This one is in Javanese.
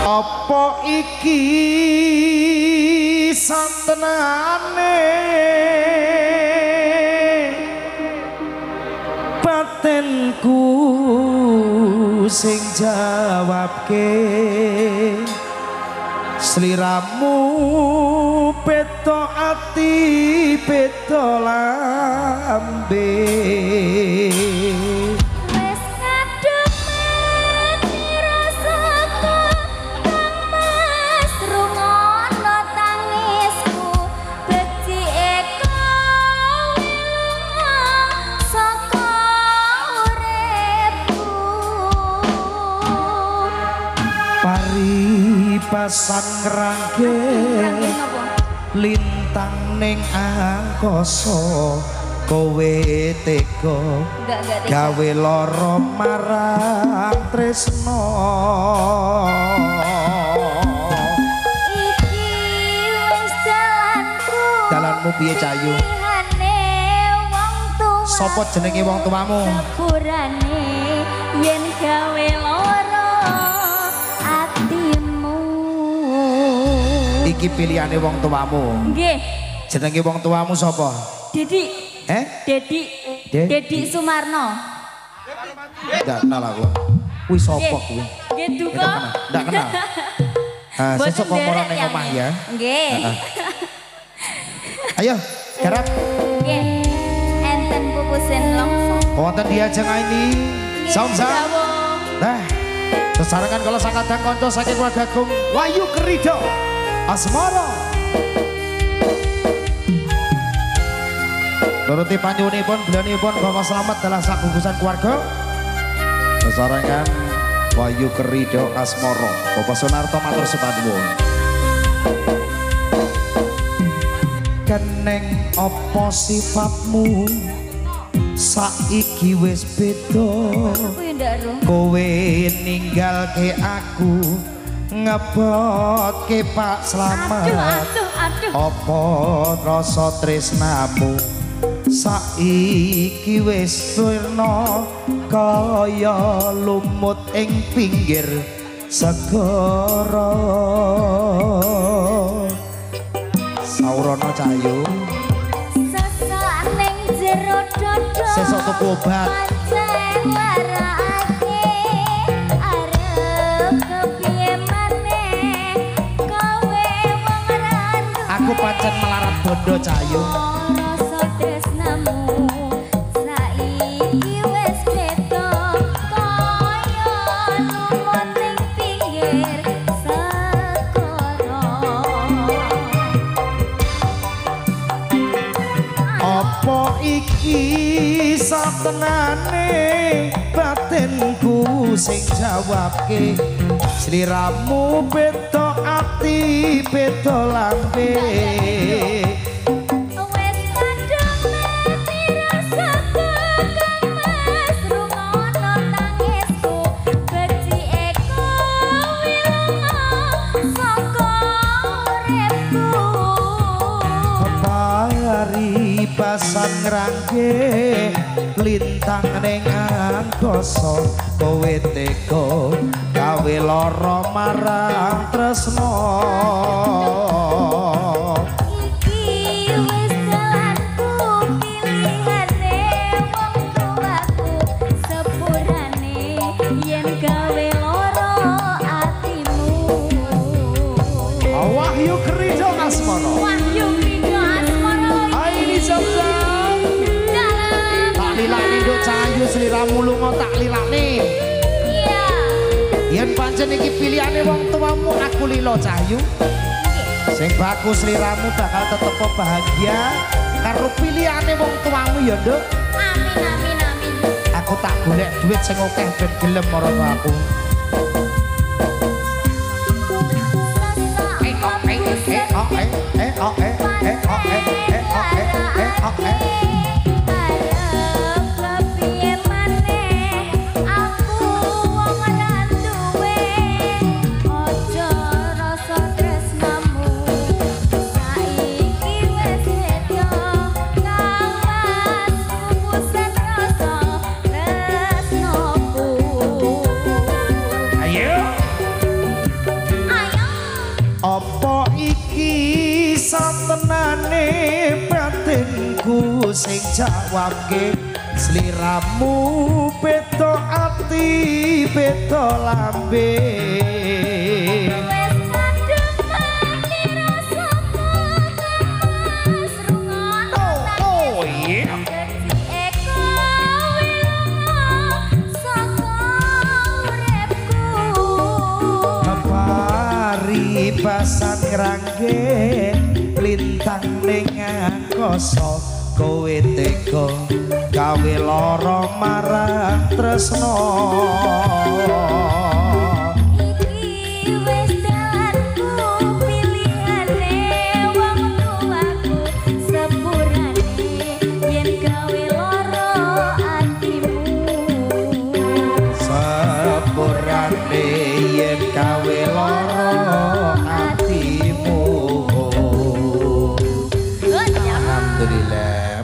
Apa iki santenane batinku sing jawabke sliramu beto ati beto lambe pasang ngerangke lintang ning angkasa kowe tega gawe lara marang tresno iki wis dalanmu piye Cayu sapa jenenge wong tuamu sepurane yen gawe lara iki pilihane wong tuamu. Nggih. Jenenge wong tuamu sapa? Dedi. Dedi Sumarno. Ndak kenal aku. Kuwi sapa kuwi? Nggih duka. Ndak kenal. Ah, sesuk komoran ning omah ya. Nggih. Ayo, garap. Nggih. Enten pupusen longso. Wonten diajeng ini. Saum-saum. Nah, sesarengan kula sakadang kanca saking keluarga Agung Wahyu Kerido. Asmara nuruti panjenenganipun belianipun Bapak Slamet dalah sagugusan keluarga sesarengan Wahyu Kerido Asmara Bapak Sunarto matur sepaduwun keneng apa sifatmu saiki wis beda kowe ninggalke aku ngebotke Pak Slamet apa rasa tresnamu saiki wis sirna kaya lumut ing pinggir segara Saurana Cayu sesuk ning jero dodo sesuk tuku obat aku pancen melarat bondo Cayu rasa tresnamu saiki wis beda kaya lumut ing pinggir segara apa iki satenane batinku sing jawabke sliramu beda ati beda lambe wis kadung mati rasaku kemas rungono tangisku becike wilang saka uripku pari pasan ngrangke lintang ning angkasa kowe tega gawe lara marang tresno iki wis dalanku pilihane wong tuaku sepurane yen gawe lara atimu Wahyu Kerido Asmara Wahyu Kerido Asmara ini Zam-Zam tak lilani nduk Cayu sliramu lunga tak lilani iya yen pancen iki pilihane wong tuamu aku lilo Cayu sing bagus sliramu bakal tetep bahagia karo pilihane wong tuamu ya nduk amin amin amin aku tak golek duit sing akeh ben gelem marang aku sing jawabke sliramu beda ati beda lambe Wes kademane rasaku kemas rungono oh yeah dadi eko wilongo saka uripku paribasan ngrangge lintang ning angkasa kowe tega gawe lara marang tresno